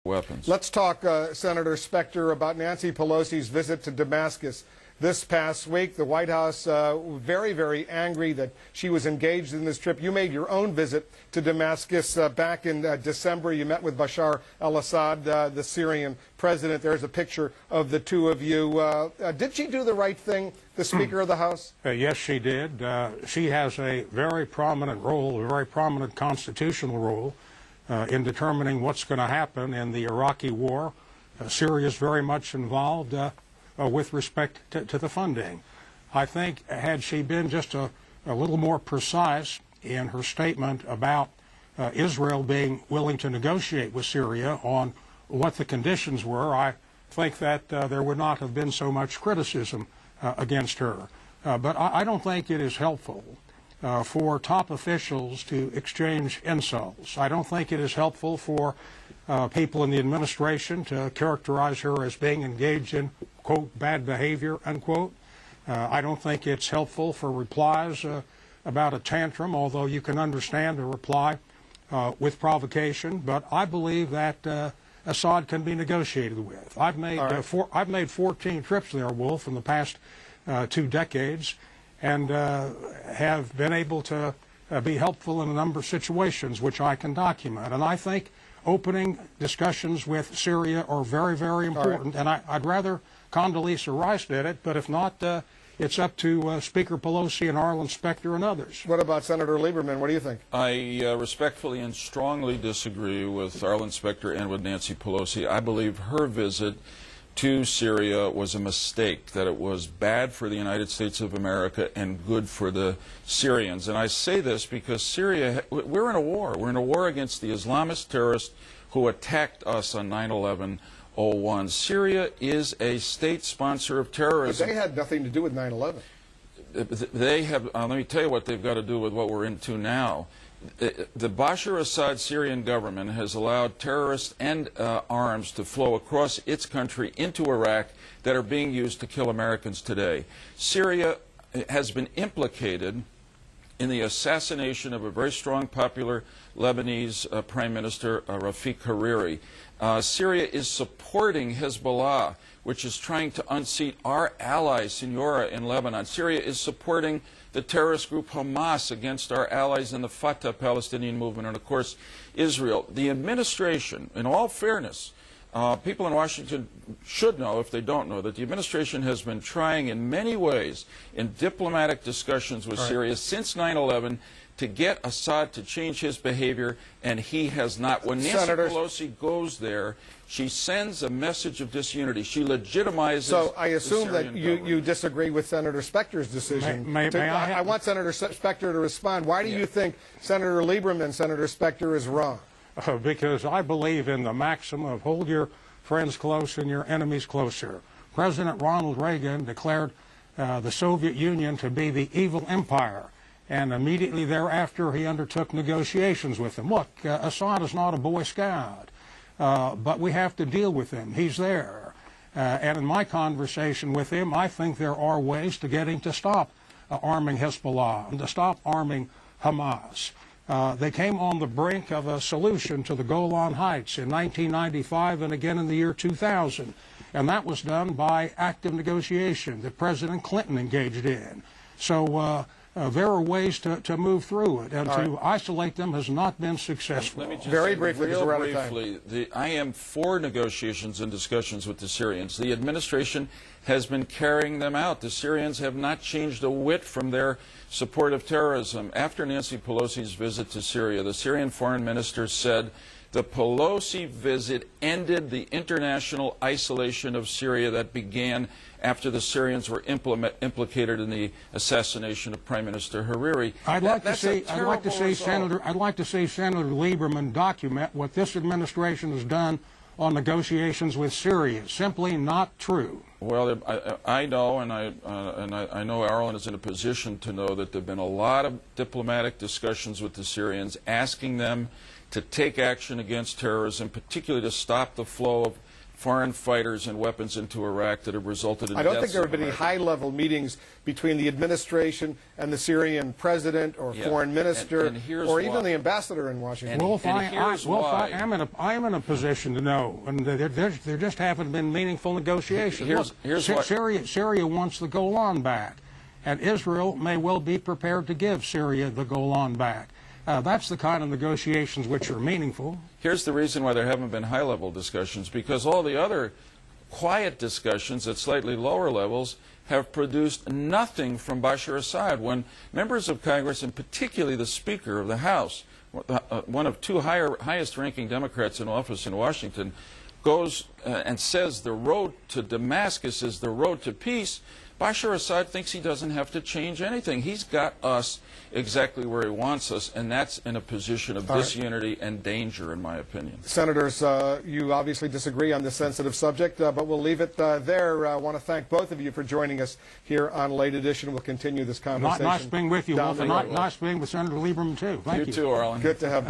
weapons. Let's talk, Senator Specter, about Nancy Pelosi's visit to Damascus this past week. The White House very, very angry that she was engaged in this trip. You made your own visit to Damascus back in December. You met with Bashar al-Assad, the Syrian president. There's a picture of the two of you. Did she do the right thing, the Speaker of the House? Yes, she did. She has a very prominent role, a very prominent constitutional role in determining what's going to happen in the Iraqi war. Syria is very much involved with respect to the funding. I think had she been just a little more precise in her statement about Israel being willing to negotiate with Syria on what the conditions were, I think that there would not have been so much criticism against her. But I don't think it is helpful for top officials to exchange insults. I don't think it is helpful for people in the administration to characterize her as being engaged in, quote, bad behavior, unquote. I don't think it's helpful for replies about a tantrum, although you can understand a reply with provocation. But I believe that Assad can be negotiated with. I've made 14 trips there, Wolf, in the past 2 decades, and have been able to be helpful in a number of situations which I can document. And I think opening discussions with Syria are very, very important. And I'd rather Condoleezza Rice did it, but if not, it's up to Speaker Pelosi and Arlen Specter and others. What about Senator Lieberman? What do you think? I respectfully and strongly disagree with Arlen Specter and with Nancy Pelosi. I believe her visit to Syria was a mistake, that it was bad for the United States of America and good for the Syrians. And I say this because Syria, we're in a war. We're in a war against the Islamist terrorists who attacked us on 9/11/01. Syria is a state sponsor of terrorism. But they had nothing to do with 9/11. They have, let me tell you what they've got to do with what we're into now. The Bashar Assad Syrian government has allowed terrorists and arms to flow across its country into Iraq that are being used to kill Americans today. Syria has been implicated in the assassination of a very strong, popular Lebanese Prime Minister, Rafik Hariri. Syria is supporting Hezbollah, which is trying to unseat our ally, Senora, in Lebanon. Syria is supporting the terrorist group Hamas against our allies in the Fatah Palestinian movement, and of course Israel. The administration, in all fairness, people in Washington should know, if they don't know, that the administration has been trying in many ways in diplomatic discussions with Syria since 9/11 to get Assad to change his behavior, and he has not. When Nancy Pelosi goes there, she sends a message of disunity. She legitimizes. So I assume that you disagree with Senator Specter's decision. I want Senator Specter to respond. Why do you think Senator Lieberman, Senator Specter, is wrong? Because I believe in the maxim of hold your friends close and your enemies closer. President Ronald Reagan declared the Soviet Union to be the evil empire, and immediately thereafter he undertook negotiations with them. Look, Assad is not a Boy Scout, but we have to deal with him. He's there. And in my conversation with him, I think there are ways to get him to stop arming Hezbollah and to stop arming Hamas. They came on the brink of a solution to the Golan Heights in 1995 and again in the year 2000. And that was done by active negotiation that President Clinton engaged in. So there are ways to move through it, and to isolate them has not been successful. Let me just Very say briefly, real briefly, I am for negotiations and discussions with the Syrians. The administration has been carrying them out. The Syrians have not changed a whit from their support of terrorism. After Nancy Pelosi's visit to Syria, the Syrian foreign minister said the Pelosi visit ended the international isolation of Syria that began after the Syrians were implicated in the assassination of Prime Minister Hariri. I'd like to see Senator Lieberman document what this administration has done on negotiations with Syria. Simply not true. Well, I know, and I know Arlen is in a position to know that there have been a lot of diplomatic discussions with the Syrians, asking them to take action against terrorism, particularly to stop the flow of foreign fighters and weapons into Iraq that have resulted in I don't think deaths there of have been any Americans. high-level meetings between the administration and the Syrian president or Yeah. foreign minister And here's or even why. the ambassador in Washington. Wolf, and here's why. I'm in a position to know, and there just haven't been meaningful negotiations. Here's what. Syria wants the Golan back, and Israel may well be prepared to give Syria the Golan back. That's the kind of negotiations which are meaningful. Here's the reason why there haven't been high-level discussions, because all the other quiet discussions at slightly lower levels have produced nothing from Bashar Assad. When members of Congress, and particularly the Speaker of the House, one of two highest-ranking Democrats in office in Washington, goes and says the road to Damascus is the road to peace, Bashar Assad thinks he doesn't have to change anything. He's got us exactly where he wants us, and that's in a position of disunity and danger, in my opinion. Senators, you obviously disagree on this sensitive subject, but we'll leave it there. I want to thank both of you for joining us here on Late Edition. We'll continue this conversation. Nice being with you, Wolf, and down the road. nice being with Senator Lieberman, too. Thank you. You too, Arlen. Good to have